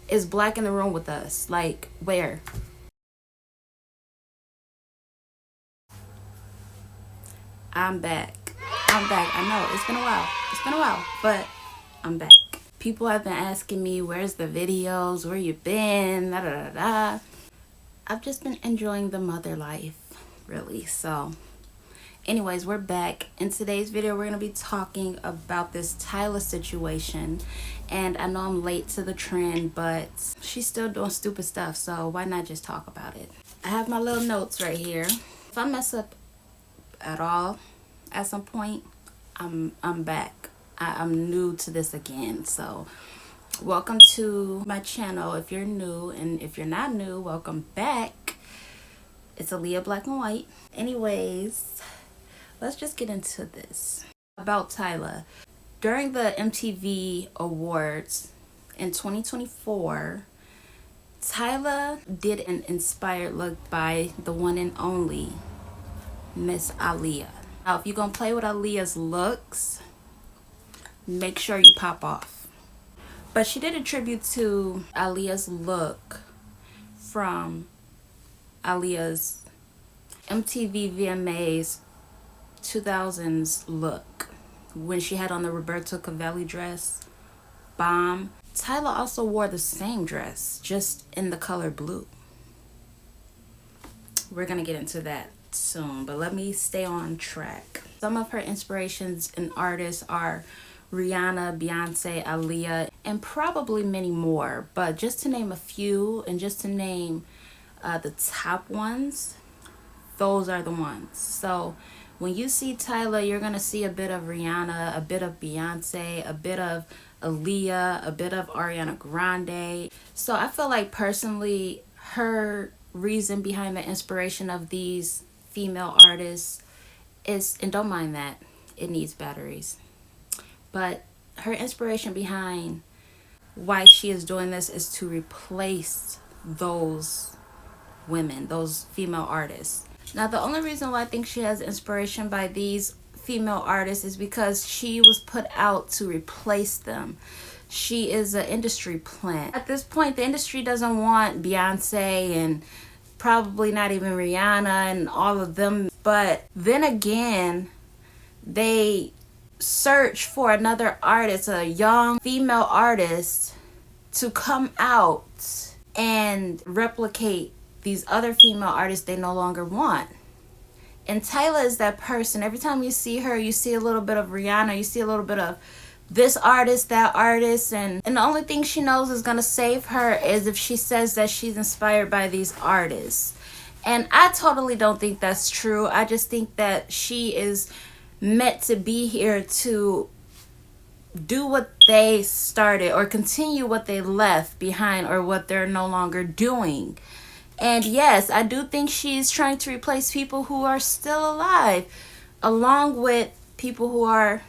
Is Black in the room with us? Like, where? I'm back. I know it's been a while, but I'm back. People have been asking me, where's the videos? Where you been? Da, da, da, da. I've just been enjoying the mother life, really. So anyways, we're back. In today's video, we're going to be talking about this Tyla situation. And I know I'm late to the trend, but she's still doing stupid stuff, so why not just talk about it? I have my little notes right here. If I mess up at all at some point, I'm back. I'm new to this again, so welcome to my channel if you're new, and if you're not new, welcome back. It's AaliyahBLknwhite. Anyways, let's just get into this. About Tyla. During the MTV Awards in 2024, Tyla did an inspired look by the one and only Miss Aaliyah. Now, if you're gonna play with Aaliyah's looks, make sure you pop off. But she did a tribute to Aaliyah's look from Aaliyah's MTV VMAs 2000s look, when she had on the Roberto Cavalli dress, Bomb. Tyla also wore the same dress, just in the color blue. We're gonna get into that soon, but let me stay on track. Some of her inspirations and artists are Rihanna, Beyonce, Aaliyah, and probably many more, but just to name a few, and just to name the top ones, those are the ones. So when you see Tyla, you're going to see a bit of Rihanna, a bit of Beyonce, a bit of Aaliyah, a bit of Ariana Grande. So I feel like personally, her reason behind the inspiration of these female artists is, and don't mind that, it needs batteries. But her inspiration behind why she is doing this is to replace those women, those female artists. Now, the only reason why I think she has inspiration by these female artists is because she was put out to replace them. She is an industry plant. At this point, the industry doesn't want Beyonce and probably not even Rihanna and all of them. But then again, they search for another artist, a young female artist, to come out and replicate these other female artists they no longer want. And Tyla is that person. Every time you see her, you see a little bit of Rihanna, you see a little bit of this artist, that artist, and the only thing she knows is gonna save her is if she says that she's inspired by these artists. And I totally don't think that's true. I just think that she is meant to be here to do what they started or continue what they left behind or what they're no longer doing. And yes, I do think she's trying to replace people who are still alive, along with people who are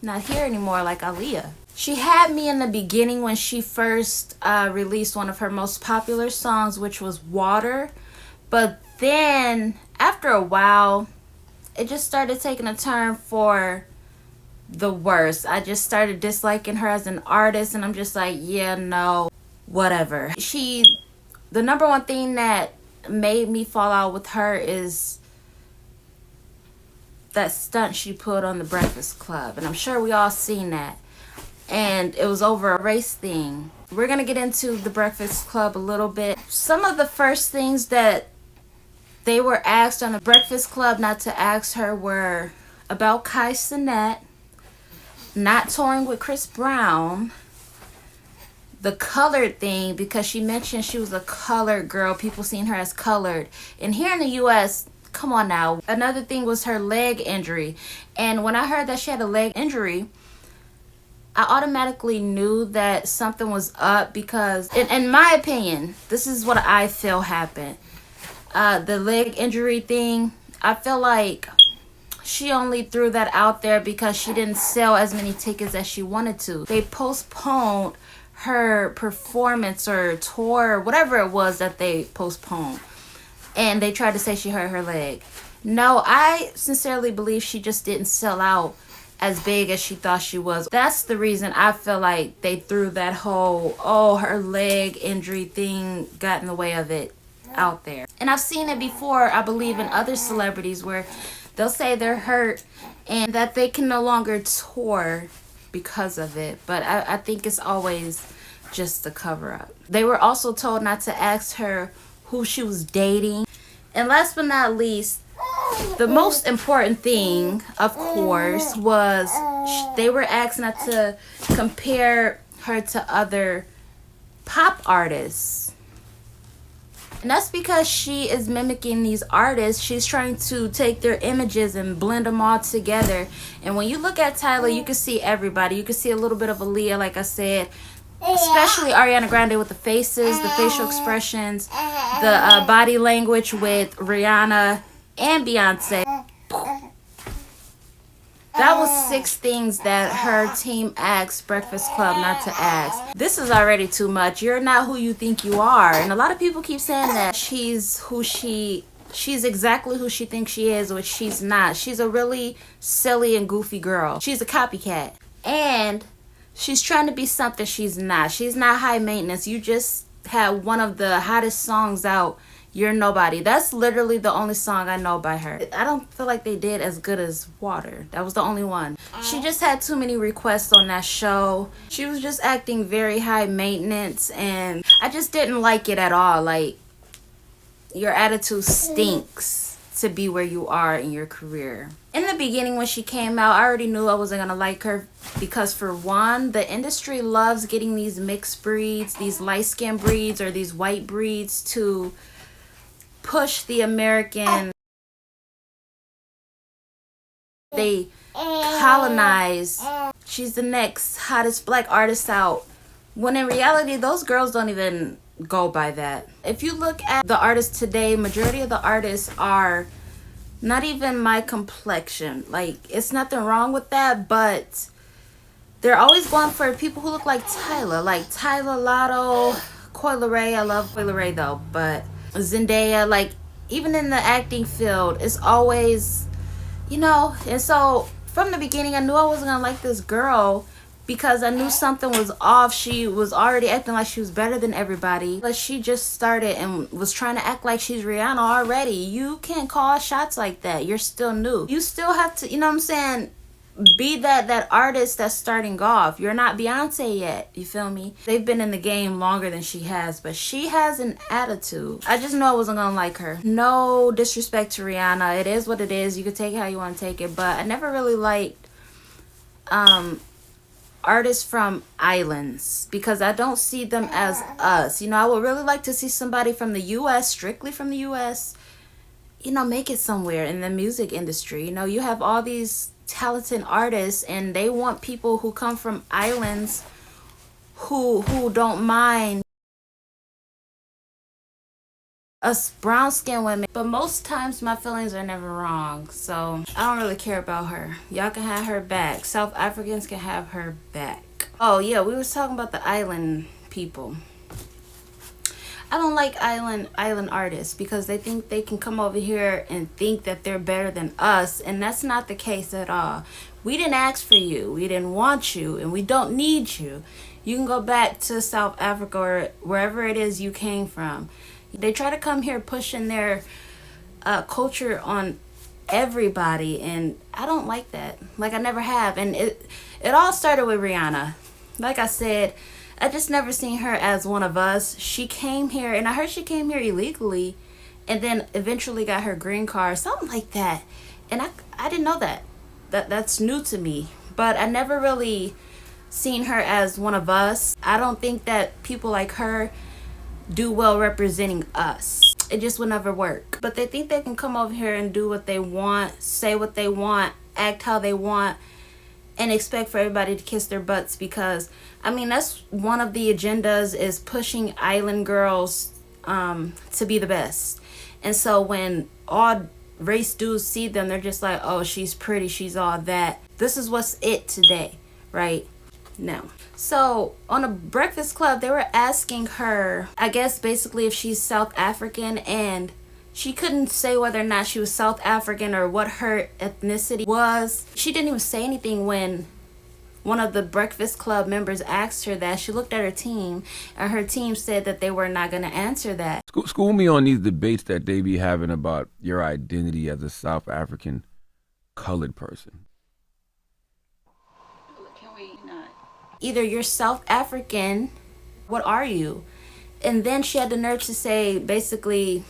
not here anymore, like Aaliyah. She had me in the beginning when she first released one of her most popular songs, which was Water. But then, after a while, it just started taking a turn for the worst. I just started disliking her as an artist, and I'm just like, yeah, no, whatever. The number one thing that made me fall out with her is that stunt she put on the Breakfast Club. And I'm sure we all seen that. And it was over a race thing. We're going to get into the Breakfast Club a little bit. Some of the first things that they were asked on the Breakfast Club not to ask her were about Kai Cenat, not touring with Chris Brown, the colored thing, because she mentioned she was a colored girl. People seen her as colored. And here in the U.S., come on now. Another thing was her leg injury. And when I heard that she had a leg injury, I automatically knew that something was up because, in my opinion, this is what I feel happened. The leg injury thing, I feel like she only threw that out there because she didn't sell as many tickets as she wanted to. They postponed her performance or tour, whatever it was that they postponed, and they tried to say she hurt her leg. No, I sincerely believe she just didn't sell out as big as she thought she was. That's the reason I feel like they threw that whole, oh, her leg injury thing got in the way of it out there. And I've seen it before, I believe, in other celebrities where they'll say they're hurt and that they can no longer tour because of it. But I think it's always just a cover up. They were also told not to ask her who she was dating. And last but not least, the most important thing, of course, was they were asked not to compare her to other pop artists. And that's because she is mimicking these artists. She's trying to take their images and blend them all together. And when you look at Tyla, you can see everybody. You can see a little bit of Aaliyah, like I said. Especially Ariana Grande with the faces, the facial expressions, the body language with Rihanna and Beyonce. That was 6 things that her team asked Breakfast Club not to ask. This is already too much. You're not who you think you are. And a lot of people keep saying that she's exactly who she thinks she is, which she's not. She's a really silly and goofy girl. She's a copycat. And she's trying to be something she's not. She's not high maintenance. You just had one of the hottest songs out. You're Nobody. That's literally the only song I know by her. I don't feel like they did as good as Water. That was the only one. She just had too many requests on that show. She was just acting very high maintenance and I just didn't like it at all. Like, your attitude stinks to be where you are in your career. In the beginning when she came out, I already knew I wasn't gonna like her because, for one, the industry loves getting these mixed breeds, these light-skinned breeds or these white breeds to push the American. They colonize. She's the next hottest black artist out. When in reality, those girls don't even go by that. If you look at the artists today, majority of the artists are not even my complexion. Like, it's nothing wrong with that, but they're always going for people who look like Tyla. Like Tyla, Lotto, Coyle Ray. I love Coyle Ray though, but Zendaya. Like, even in the acting field, it's always, you know. And so from the beginning, I knew I wasn't gonna like this girl because I knew something was off. She was already acting like she was better than everybody. But she just started and was trying to act like she's Rihanna already. You can't call shots like that. You're still new. You still have to, you know what I'm saying, be that artist that's starting off. You're not Beyonce yet. You feel me? They've been in the game longer than she has, but she has an attitude. I just knew I wasn't gonna like her. No disrespect to Rihanna. It is what it is. You can take it how you want to take it, but I never really liked artists from islands because I don't see them as us. You know, I would really like to see somebody from the US, strictly from the US, you know, make it somewhere in the music industry. You know, you have all these talented artists and they want people who come from islands who don't mind us brown skinned women. But most times my feelings are never wrong, so I don't really care about her. Y'all can have her back. South Africans can have her back. Oh yeah, we was talking about the island people. I don't like island artists because they think they can come over here and think that they're better than us, and that's not the case at all. We didn't ask for you, we didn't want you, and we don't need you. You can go back to South Africa or wherever it is you came from. They try to come here pushing their culture on everybody, and I don't like that. Like, I never have. And it all started with Rihanna. Like I said, I just never seen her as one of us. She came here, and I heard she came here illegally and then eventually got her green card, something like that. And I didn't know that. That's new to me. But I never really seen her as one of us. I don't think that people like her do well representing us. It just would never work. But they think they can come over here and do what they want, say what they want, act how they want, and expect for everybody to kiss their butts because, I mean, that's one of the agendas, is pushing island girls to be the best. And so when all race dudes see them, they're just like, oh, she's pretty, she's all that. This is what's it today, right? No. So on a Breakfast Club, they were asking her, I guess basically, if she's South African, and She couldn't say whether or not she was South African or what her ethnicity was. She didn't even say anything when one of the Breakfast Club members asked her that. She looked at her team, and her team said that they were not going to answer that. School me on these debates that they be having about your identity as a South African colored person. Can we not? Either you're South African, what are you? And then she had the nerve to say, basically,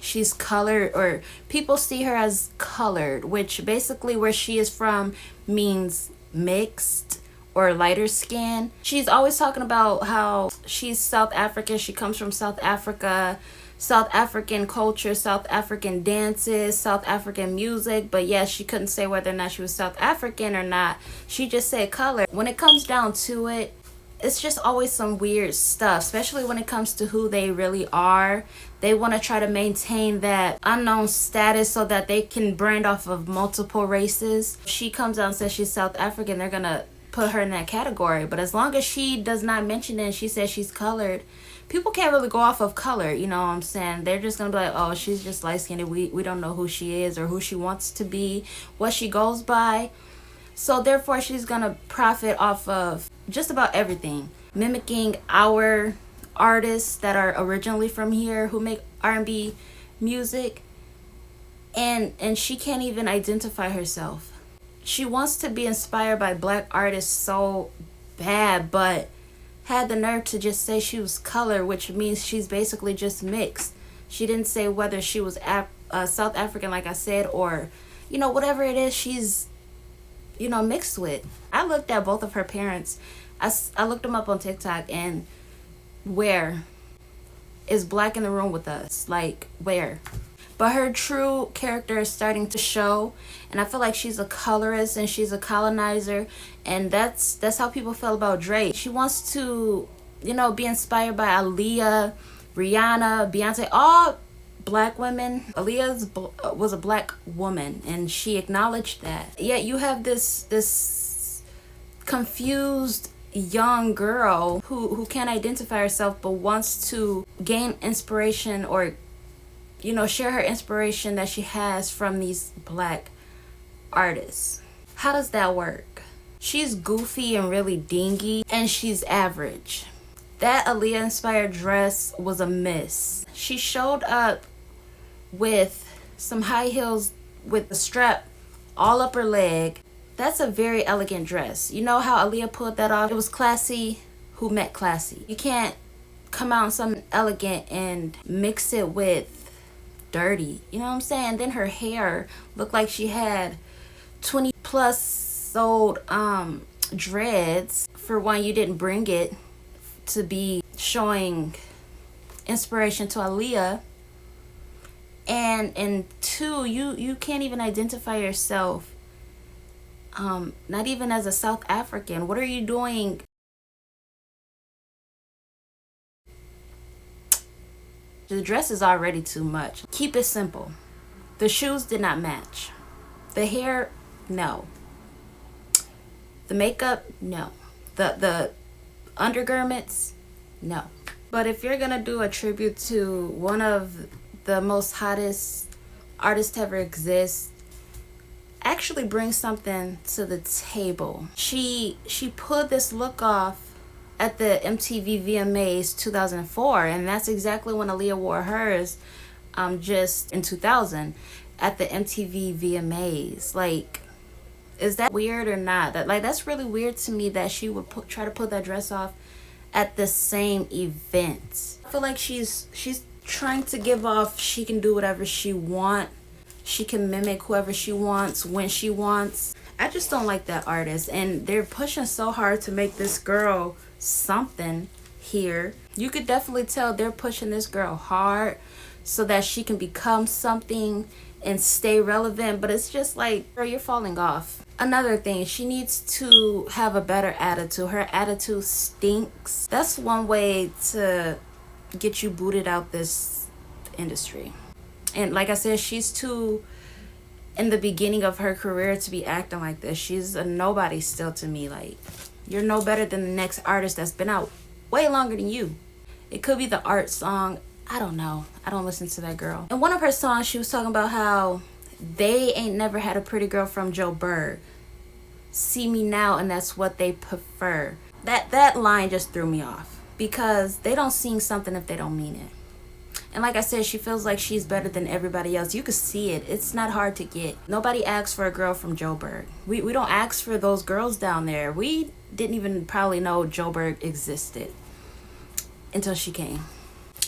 she's colored, or people see her as colored, which basically where she is from means mixed or lighter skin. She's always talking about how she's South African, she comes from South Africa, South African culture, South African dances, South African music, but yes, she couldn't say whether or not she was South African or not. She just said color. When it comes down to it, it's just always some weird stuff, especially when it comes to who they really are. They want to try to maintain that unknown status so that they can brand off of multiple races. She comes out and says she's South African, they're going to put her in that category. But as long as she does not mention it and she says she's colored, people can't really go off of color, you know what I'm saying? They're just going to be like, oh, she's just light-skinned. We don't know who she is or who she wants to be, what she goes by. So therefore, she's going to profit off of just about everything, mimicking our artists that are originally from here who make R&B music, and she can't even identify herself. She wants to be inspired by black artists so bad, but had the nerve to just say she was color, which means she's basically just mixed. She didn't say whether she was South African, like I said, or, you know, whatever it is she's, you know, mixed with. I looked at both of her parents. I looked them up on TikTok, and where is black in the room with us? Like, where? But her true character is starting to show, and I feel like she's a colorist and she's a colonizer, and that's how people feel about Drake. She wants to, you know, be inspired by Aaliyah, Rihanna, Beyonce, all black women. Aaliyah was a black woman, and she acknowledged that. Yet you have this confused young girl who can't identify herself but wants to gain inspiration, or, you know, share her inspiration that she has from these black artists. How does that work? She's goofy and really dingy, and she's average. That Aaliyah inspired dress was a miss. She showed up with some high heels with a strap all up her leg. That's a very elegant dress. You know how Aaliyah pulled that off? It was classy who met classy. You can't come out in something elegant and mix it with dirty. You know what I'm saying? Then her hair looked like she had 20 plus old dreads. For one, you didn't bring it to be showing inspiration to Aaliyah. And two, you can't even identify yourself, not even as a South African. What are you doing? The dress is already too much. Keep it simple. The shoes did not match. The hair, no. The makeup, no. The undergarments, no. But if you're gonna do a tribute to one of the most hottest artists to ever exist, actually bring something to the table. She pulled this look off at the MTV VMAs 2004, and that's exactly when Aaliyah wore hers, just in 2000 at the MTV VMAs. Like, is that weird or not? That's really weird to me that she would try to put that dress off at the same event. I feel like she's trying to give off she can do whatever she wants. She can mimic whoever she wants when she wants. I just don't like that artist, and they're pushing so hard to make this girl something here. You could definitely tell they're pushing this girl hard so that she can become something and stay relevant, but it's just like, girl, you're falling off. Another thing, she needs to have a better attitude. Her attitude stinks. That's one way to get you booted out this industry. And like I said, she's too in the beginning of her career to be acting like this. She's a nobody still to me. Like, you're no better than the next artist that's been out way longer than you. It could be the art song. I don't know. I don't listen to that girl. In one of her songs, she was talking about how they ain't never had a pretty girl from Joe Berg. See me now, and that's what they prefer. That line just threw me off, because they don't sing something if they don't mean it. And like I said, she feels like she's better than everybody else. You can see it. It's not hard to get. Nobody asks for a girl from Joe Berg. We don't ask for those girls down there. We didn't even probably know Joe Berg existed until she came.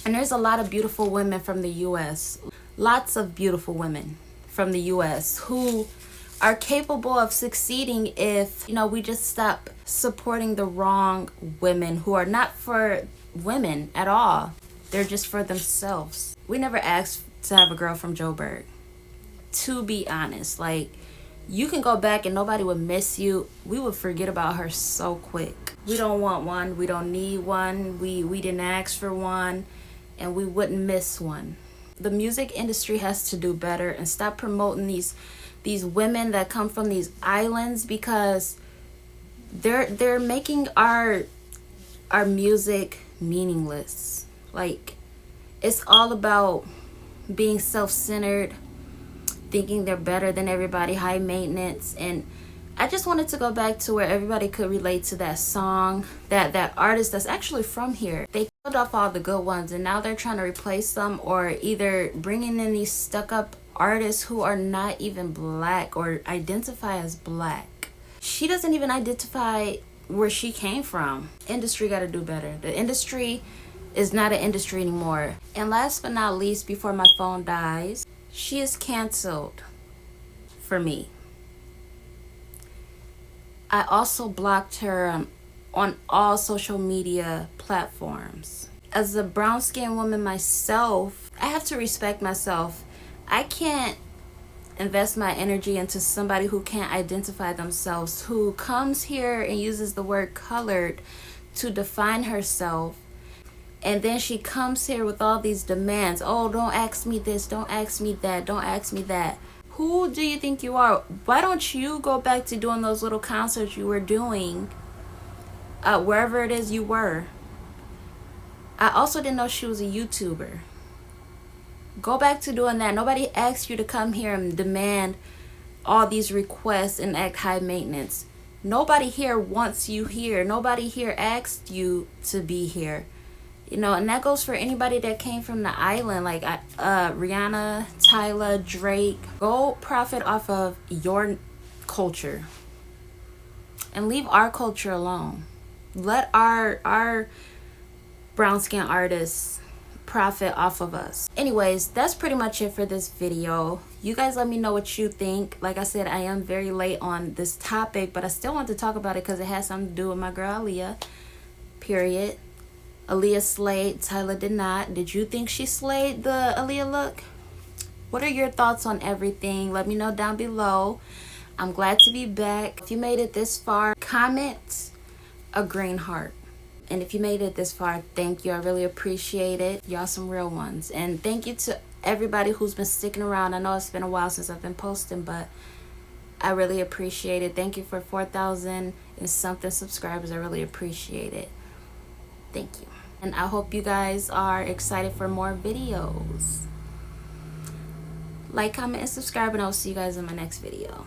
And there's a lot of beautiful women from the U.S. Lots of beautiful women from the U.S. who are capable of succeeding if, you know, we just stop supporting the wrong women who are not for women at all. They're just for themselves. We never asked to have a girl from Joe Berg. To be honest, like, you can go back and nobody would miss you. We would forget about her so quick. We don't want one. We don't need one. We didn't ask for one, and we wouldn't miss one. The music industry has to do better and stop promoting these women that come from these islands, because they're making our music meaningless. Like, it's all about being self-centered, thinking they're better than everybody, high maintenance. And I just wanted to go back to where everybody could relate to that song, that artist that's actually from here. They killed off all the good ones, and now they're trying to replace them, or either bringing in these stuck-up artists who are not even black or identify as black. She doesn't even identify where she came from. Industry got to do better. The industry is not an industry anymore. And last but not least, before my phone dies, she is canceled for me. I also blocked her on all social media platforms. As a brown-skinned woman myself, I have to respect myself. I can't invest my energy into somebody who can't identify themselves, who comes here and uses the word colored to define herself. And then she comes here with all these demands. Oh, don't ask me this, don't ask me that, don't ask me that. Who do you think you are? Why don't you go back to doing those little concerts you were doing wherever it is you were? I also didn't know she was a YouTuber. Go back to doing that. Nobody asked you to come here and demand all these requests and act high maintenance. Nobody here wants you here. Nobody here asked you to be here. You know, and that goes for anybody that came from the island, like Rihanna, Tyla, Drake. Go profit off of your culture and leave our culture alone. Let our brown skin artists profit off of us. Anyways, that's pretty much it for this video. You guys let me know what you think. Like I said, I am very late on this topic, but I still want to talk about it because it has something to do with my girl Aaliyah, period. Aaliyah slayed, Tyla did not. Did you think she slayed the Aaliyah look? What are your thoughts on everything? Let me know down below. I'm glad to be back. If you made it this far, comment a green heart. And if you made it this far, thank you. I really appreciate it. Y'all some real ones. And thank you to everybody who's been sticking around. I know it's been a while since I've been posting, but I really appreciate it. Thank you for 4,000 and something subscribers. I really appreciate it. Thank you. And I hope you guys are excited for more videos. Like, comment, and subscribe, and I'll see you guys in my next video.